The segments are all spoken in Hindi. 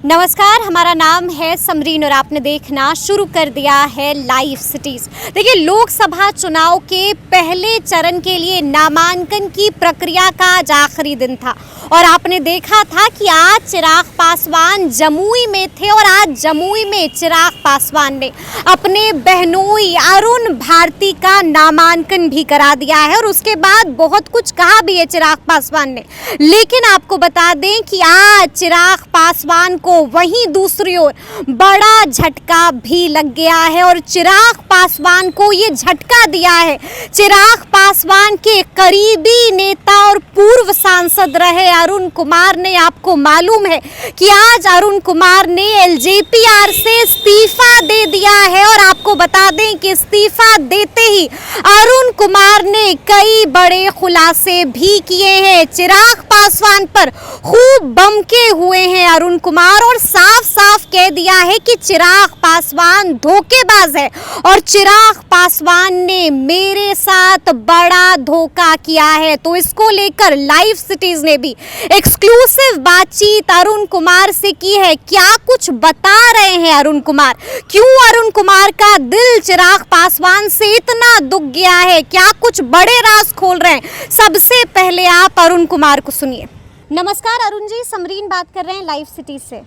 नमस्कार, हमारा नाम है समरीन और आपने देखना शुरू कर दिया है लाइव सिटीज़। देखिए, लोकसभा चुनाव के पहले चरण के लिए नामांकन की प्रक्रिया का आज आखिरी दिन था और आपने देखा था कि आज चिराग पासवान जमुई में थे और आज जमुई में चिराग पासवान ने अपने बहनोई अरुण भारती का नामांकन भी करा दिया है और उसके बाद बहुत कुछ कहा भी है चिराग पासवान ने। लेकिन आपको बता दें कि आज चिराग पासवान को वहीं दूसरी ओर बड़ा झटका भी लग गया है और चिराग पासवान को ये झटका दिया है चिराग पासवान के करीबी नेता और पूर्व सांसद रहे अरुण कुमार ने। आपको मालूम है कि आज अरुण कुमार ने एलजेपीआर से इस्तीफा दे दिया है और आपको बता दें कि इस्तीफा देते ही अरुण कुमार ने कई बड़े खुलासे भी किए हैं। चिराग पासवान पर खूब बमके हुए हैं अरुण कुमार और साफ साफ कह दिया है कि चिराग पासवान धोखेबाज है और चिराग पासवान ने मेरे साथ बड़ा धोखा किया है। तो इसको लेकर लाइव सिटीज ने भी एक्सक्लूसिव बातचीत अरुण कुमार से की है। क्या कुछ बता रहे हैं अरुण कुमार, क्यों अरुण कुमार का दिल चिराग पासवान से इतना दुख गया है, क्या कुछ बड़े राज खोल रहे हैं। सबसे पहले आप अरुण कुमार को सुनिए। नमस्कार अरुण जी, समरीन बात कर रहे हैं लाइव सिटीज से।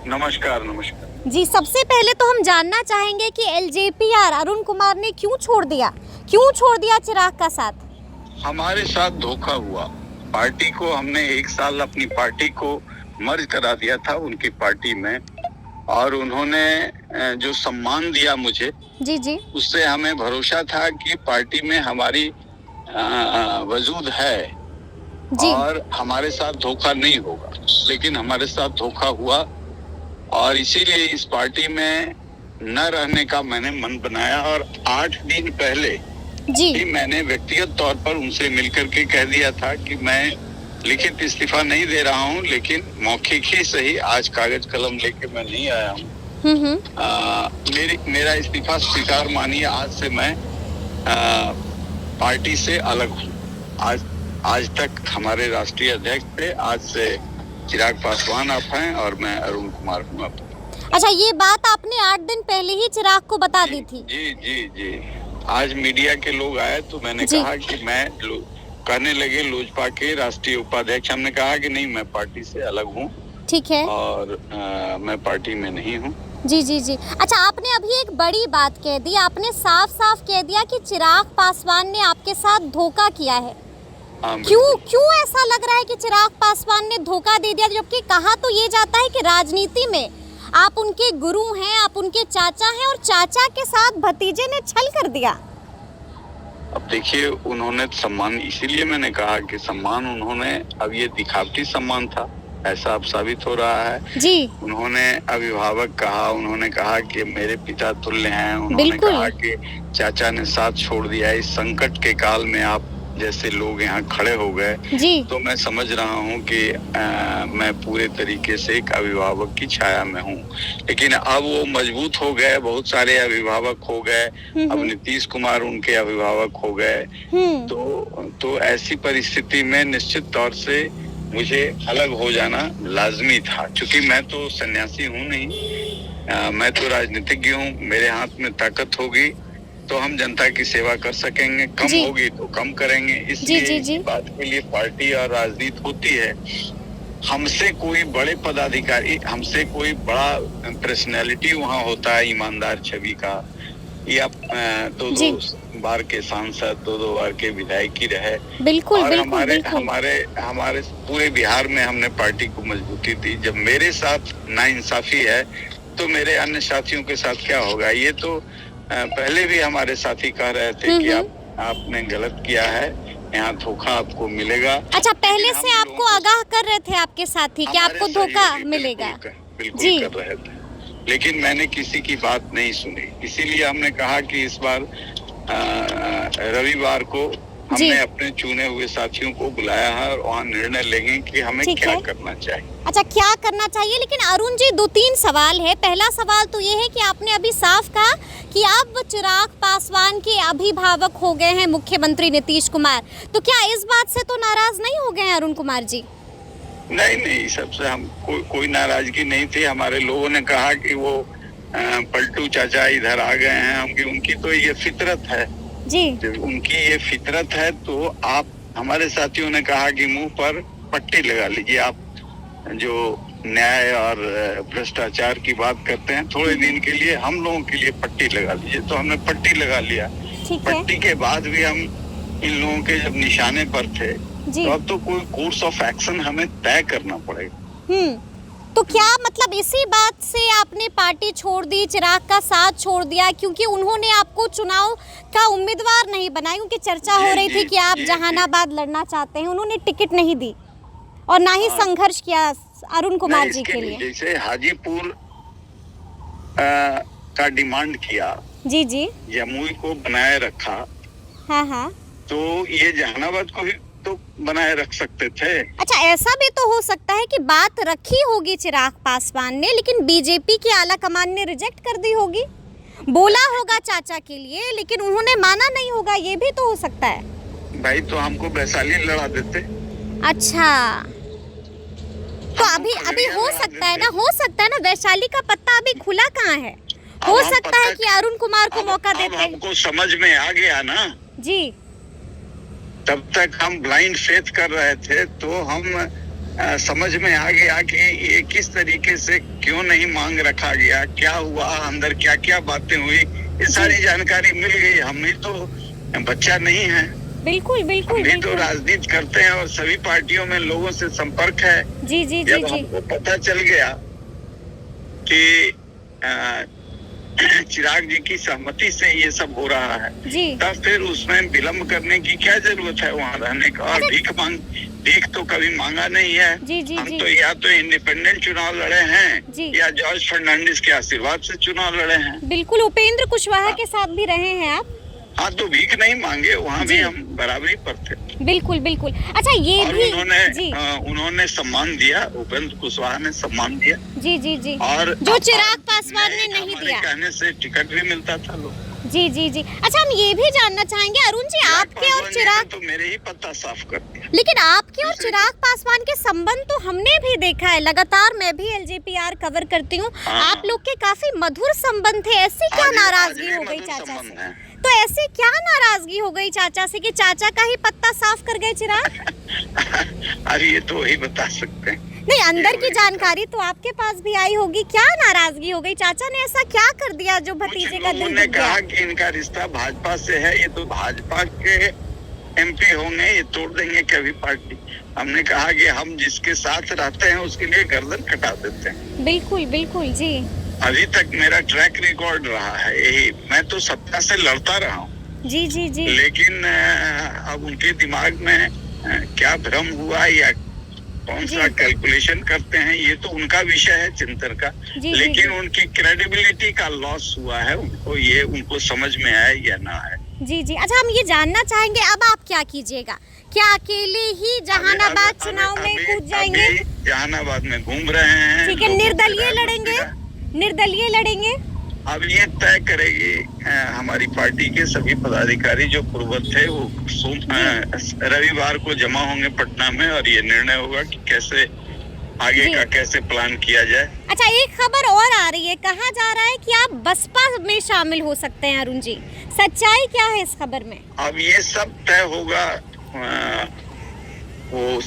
नमस्कार जी, सबसे पहले तो हम जानना चाहेंगे कि एलजेपीआर अरुण कुमार ने क्यों छोड़ दिया चिराग का साथ। हमारे साथ धोखा हुआ। पार्टी को हमने 1 साल अपनी पार्टी को मर्ज करा दिया था उनकी पार्टी में और उन्होंने जो सम्मान दिया मुझे जी उससे हमें भरोसा था कि पार्टी में हमारी वजूद है जी। और हमारे साथ धोखा नहीं होगा, लेकिन हमारे साथ धोखा हुआ और इसीलिए इस पार्टी में न रहने का मैंने मन बनाया और 8 दिन पहले जी मैंने व्यक्तिगत तौर पर उनसे मिलकर के कह दिया था कि मैं लिखित इस्तीफा नहीं दे रहा हूं, लेकिन मौखिक ही सही आज कागज कलम लेके मैं नहीं आया हूं। मेरा इस्तीफा स्वीकार मानिए। आज से मैं पार्टी से अलग हूं। आज तक हमारे राष्ट्रीय अध्यक्ष थे, आज से चिराग पासवान आप हैं और मैं अरुण कुमार हूँ। अच्छा, ये बात आपने 8 दिन पहले ही चिराग को बता दी थी। जी। आज मीडिया के लोग आए तो मैंने कहा कि मैं कहने लगे लोजपा के राष्ट्रीय उपाध्यक्ष, हमने कहा कि नहीं, मैं पार्टी से अलग हूँ। ठीक है। और मैं पार्टी में नहीं हूँ। जी। अच्छा, आपने अभी एक बड़ी बात कह दी, आपने साफ साफ कह दिया कि चिराग पासवान ने आपके साथ धोखा किया है। क्यों ऐसा लग रहा है कि चिराग पासवान ने धोखा दे दिया, जबकि कहा तो ये जाता है कि राजनीति में आप उनके गुरु हैं, आप उनके चाचा हैं और चाचा के साथ भतीजे ने छल कर दिया। अब देखिए, उन्होंने सम्मान, इसीलिए मैंने कहा कि सम्मान उन्होंने, अब ये दिखावटी सम्मान था ऐसा अब साबित हो रहा है जी। उन्होंने अभिभावक कहा, उन्होंने कहा कि मेरे पिता तुल्य हैं, उन्होंने कहा कि चाचा ने साथ छोड़ दिया। इस संकट के काल में आप जैसे लोग यहाँ खड़े हो गए तो मैं समझ रहा हूँ कि मैं पूरे तरीके से एक अभिभावक की छाया में हूँ। लेकिन अब वो मजबूत हो गए, बहुत सारे अभिभावक हो गए, अब नीतीश कुमार उनके अभिभावक हो गए। तो ऐसी परिस्थिति में निश्चित तौर से मुझे अलग हो जाना लाजमी था, क्योंकि मैं तो सन्यासी हूँ नहीं, मैं तो राजनीतिज्ञ हूँ। मेरे हाथ में ताकत होगी तो हम जनता की सेवा कर सकेंगे, कम होगी तो कम करेंगे। इसलिए इस बात के लिए पार्टी और राजनीति होती है। हमसे कोई बड़े पदाधिकारी, हमसे कोई बड़ा पर्सनैलिटी वहाँ होता है, ईमानदार छवि का, या 2 बार के सांसद, 2 बार के विधायकी रहे। बिल्कुल। हमारे पूरे बिहार में हमने पार्टी को मजबूती दी। जब मेरे साथ नाइंसाफी है तो मेरे अन्य साथियों के साथ क्या होगा। ये तो पहले भी हमारे साथी कह रहे थे कि आपने गलत किया है, यहाँ धोखा आपको मिलेगा। अच्छा, पहले से आपको आगाह कर रहे थे आपके साथि कि आपको धोखा मिलेगा। बिल्कुल कर रहे थे, लेकिन मैंने किसी की बात नहीं सुनी। इसीलिए हमने कहा कि इस बार रविवार को हमने अपने चुने हुए साथियों को बुलाया है और वहाँ निर्णय लेंगे कि हमें क्या करना चाहिए। अच्छा, क्या करना चाहिए। लेकिन अरुण जी, 2-3 सवाल है। पहला सवाल तो ये है कि आपने अभी साफ कहा कि अब चिराग पासवान के अभिभावक हो गए हैं मुख्यमंत्री नीतीश कुमार, तो क्या इस बात से तो नाराज नहीं हो गए हैं अरुण कुमार जी। नहीं नहीं, सबसे हम कोई नाराजगी नहीं थी। हमारे लोगों ने कहा कि वो पलटू चाचा इधर आ गए हैं, हम उनकी तो ये फितरत है जी, उनकी ये फितरत है। तो आप, हमारे साथियों ने कहा कि मुंह पर पट्टी लगा लीजिए, आप जो न्याय और भ्रष्टाचार की बात करते हैं, थोड़े दिन के लिए हम लोगों के लिए पट्टी लगा लीजिए। तो हमने पट्टी लगा लिया। पट्टी के बाद भी हम इन लोगों के जब निशाने पर थे, तो अब तो कोई कोर्स ऑफ एक्शन हमें तय करना पड़ेगा। तो क्या मतलब इसी बात से आपने पार्टी छोड़ दी, चिराग का साथ छोड़ दिया, क्योंकि उन्होंने आपको चुनाव का उम्मीदवार नहीं बनाया, क्योंकि चर्चा हो रही थी कि आप जहानाबाद लड़ना चाहते हैं, उन्होंने टिकट नहीं दी और ना ही संघर्ष किया अरुण कुमार जी के लिए? जैसे हाजीपुर का डिमांड किया, जी जी, जमुई को बनाए रखा, हाँ हाँ, तो ये जहानाबाद को भी तो बनाए रख सकते थे। अच्छा, ऐसा भी तो हो सकता है कि बात रखी होगी चिराग पासवान ने, लेकिन बीजेपी की आला कमान ने रिजेक्ट कर दी होगी। बोला होगा चाचा के लिए, लेकिन उन्होंने माना नहीं होगा, ये भी तो हो सकता है। भाई तो हमको वैशाली लड़ा देते। अच्छा, तो अभी हो सकता है ना, हो सकता है ना, वैशाली का पत्ता अभी खुला कहाँ है, हो सकता है कि अरुण कुमार को मौका देते। हमको समझ में आ गया ना जी, तब तक हम ब्लाइंड फेथ कर रहे थे, तो हम समझ में आ गया कि ये किस तरीके से क्यों नहीं मांग रखा गया, क्या हुआ अंदर, क्या क्या बातें हुई, ये सारी जानकारी मिल गई। हम ही तो बच्चा नहीं है। बिल्कुल बिल्कुल, हम तो राजनीति करते हैं और सभी पार्टियों में लोगों से संपर्क है। जी जी जी, हमको पता चल गया कि चिराग जी की सहमति से ये सब हो रहा है, तब फिर उसमें विलम्ब करने की क्या जरूरत है वहाँ रहने का। और भीख तो कभी मांगा नहीं है। हम तो या तो इंडिपेंडेंट चुनाव लड़े हैं या जॉर्ज फर्नांडिस के आशीर्वाद से चुनाव लड़े हैं। बिल्कुल, उपेंद्र कुशवाहा के साथ भी रहे हैं आप। हाँ, तो भीख नहीं मांगे, वहाँ भी हम बराबरी पर थे। बिल्कुल बिल्कुल। अच्छा, ये और भी उन्होंने सम्मान दिया, उपेंद्र कुशवाहा ने सम्मान दिया। जी जी जी, और जो चिराग पासवान ने नहीं दिया, कहने से टिकट भी मिलता था लोग। जी जी जी। अच्छा, हम ये भी जानना चाहेंगे अरुण जी, आपके और चिराग, तो मेरे ही पत्ता साफ कर दिया, लेकिन आपके और चिराग पासवान के संबंध तो हमने भी देखा है, लगातार मैं भी LJPR कवर करती हूँ। आप लोग के काफी मधुर संबंध थे, ऐसी क्या नाराजगी हो गई चाचा से? तो ऐसी क्या नाराजगी हो गई चाचा से कि चाचा का ही पत्ता साफ कर गए चिराग? अरे ये तो वही बता सकते हैं। नहीं, अंदर की जानकारी तो आपके पास भी आई होगी, क्या नाराजगी हो गई? चाचा ने ऐसा क्या कर दिया जो भतीजे का दिल ने कहा कि इनका रिश्ता भाजपा से है, ये तो भाजपा के MP होंगे, ये तोड़ देंगे कभी पार्टी। हमने कहा कि हम जिसके साथ रहते हैं उसके लिए गर्दन कटा देते हैं। बिल्कुल बिल्कुल जी, अभी तक मेरा ट्रैक रिकॉर्ड रहा है यही। मैं तो सत्ता से लड़ता रहा हूँ। जी जी जी, लेकिन अब उनके दिमाग में क्या भ्रम हुआ या कौन सा कैलकुलेशन करते हैं, ये तो उनका विषय है चिंतन का। लेकिन उनकी क्रेडिबिलिटी का लॉस हुआ है, उनको समझ में आया या ना है। जी जी। अच्छा, हम ये जानना चाहेंगे, अब आप क्या कीजिएगा? क्या अकेले ही जहानाबाद चुनाव में कूद जाएंगे? जहानाबाद में घूम रहे हैं। ठीक है, निर्दलीय लड़ेंगे? निर्दलीय लड़ेंगे? अब ये तय करेगी हमारी पार्टी के सभी पदाधिकारी जो पूर्वत थे, वो रविवार को जमा होंगे पटना में, और ये निर्णय होगा कि कैसे आगे का कैसे प्लान किया जाए। अच्छा, एक खबर और आ रही है, कहा जा रहा है कि आप बसपा में शामिल हो सकते हैं अरुण जी, सच्चाई क्या है इस खबर में? अब ये सब तय होगा वो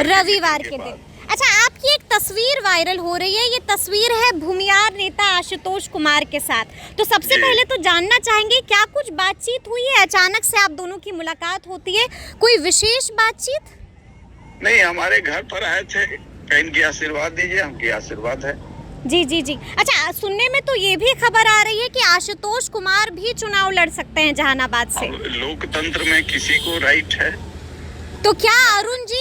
रविवार के दिन। अच्छा, आपकी एक तस्वीर वायरल हो रही है, ये तस्वीर है भूमियार नेता आशुतोष कुमार के साथ। तो सबसे पहले तो जानना चाहेंगे, क्या कुछ बातचीत हुई है? अचानक से आप दोनों की मुलाकात होती है, कोई विशेष बातचीत? नहीं, हमारे घर पर आए थे, इनकी आशीर्वाद दीजिए, हमकी आशीर्वाद है। जी जी जी। अच्छा, सुनने में तो ये भी खबर आ रही है कि आशुतोष कुमार भी चुनाव लड़ सकते हैं जहानाबाद से। लोकतंत्र में किसी को राइट है, तो क्या अरुण जी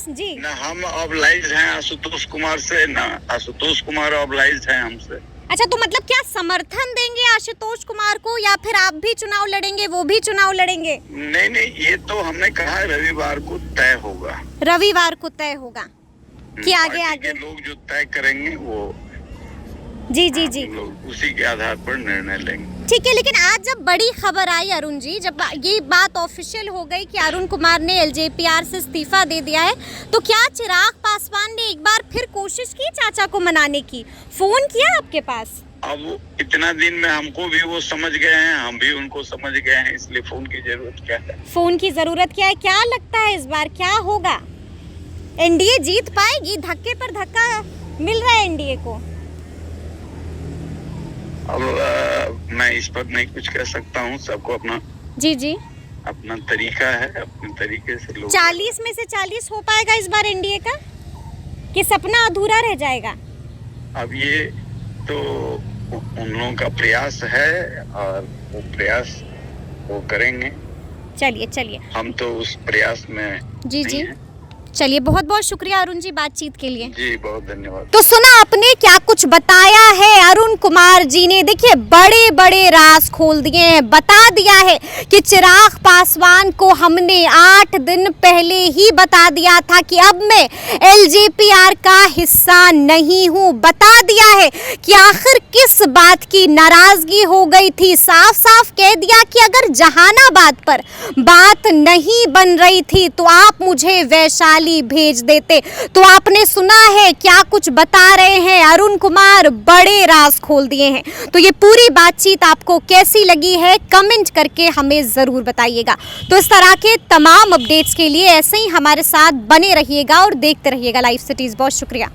जी ना हम ऑब्लाइज्ड हैं आशुतोष कुमार से, ना आशुतोष कुमार ऑब्लाइज्ड हैं हमसे। अच्छा, तो मतलब क्या समर्थन देंगे आशुतोष कुमार को, या फिर आप भी चुनाव लड़ेंगे, वो भी चुनाव लड़ेंगे? नहीं, ये तो हमने कहा रविवार को तय होगा। रविवार को तय होगा कि आगे लोग जो तय करेंगे वो जी जी जी, उसी के आधार पर निर्णय लेंगे। ठीक है, लेकिन आज जब बड़ी खबर आई अरुण जी, जब ये बात ऑफिशियल हो गई कि अरुण कुमार ने LJPR से इस्तीफा दे दिया है, तो क्या चिराग पासवान ने एक बार फिर कोशिश की चाचा को मनाने की, फोन किया आपके पास? अब इतना दिन में हमको भी वो समझ गए हैं, हम भी उनको समझ गए हैं, इसलिए फोन की जरूरत क्या है? फोन की जरूरत क्या है? क्या लगता है इस बार क्या होगा? एनडीए जीत पाएगी? धक्के पर धक्का मिल रहा है एनडीए को। अब मैं इस पर नहीं कुछ कह सकता हूँ, सबको अपना जी अपना तरीका है, अपने तरीके से लोग। 40 में से 40 हो पाएगा इस बार एनडीए का, कि सपना अधूरा रह जाएगा? अब ये तो उन लोगों का प्रयास है और वो प्रयास वो करेंगे। चलिए हम तो उस प्रयास में जी चलिए, बहुत बहुत शुक्रिया अरुण जी बातचीत के लिए। जी बहुत धन्यवाद। तो सुना आपने क्या कुछ बताया है अरुण कुमार जी ने। देखिए बड़े बड़े राज खोल दिए हैं, बता दिया है कि चिराग पासवान को हमने 8 दिन पहले ही बता दिया था कि अब मैं एलजेपीआर का हिस्सा नहीं हूं। बता दिया है कि आखिर किस बात की नाराजगी हो गई थी। साफ साफ कह दिया कि अगर जहानाबाद पर बात नहीं बन रही थी तो आप मुझे वैशाली भेज देते। तो आपने सुना है क्या कुछ बता रहे हैं अरुण कुमार, बड़े राज खोल दिए हैं। तो ये पूरी बातचीत आपको कैसी लगी है कमेंट करके हमें जरूर बताइएगा। तो इस तरह के तमाम अपडेट्स के लिए ऐसे ही हमारे साथ बने रहिएगा और देखते रहिएगा लाइव सिटीज। बहुत शुक्रिया।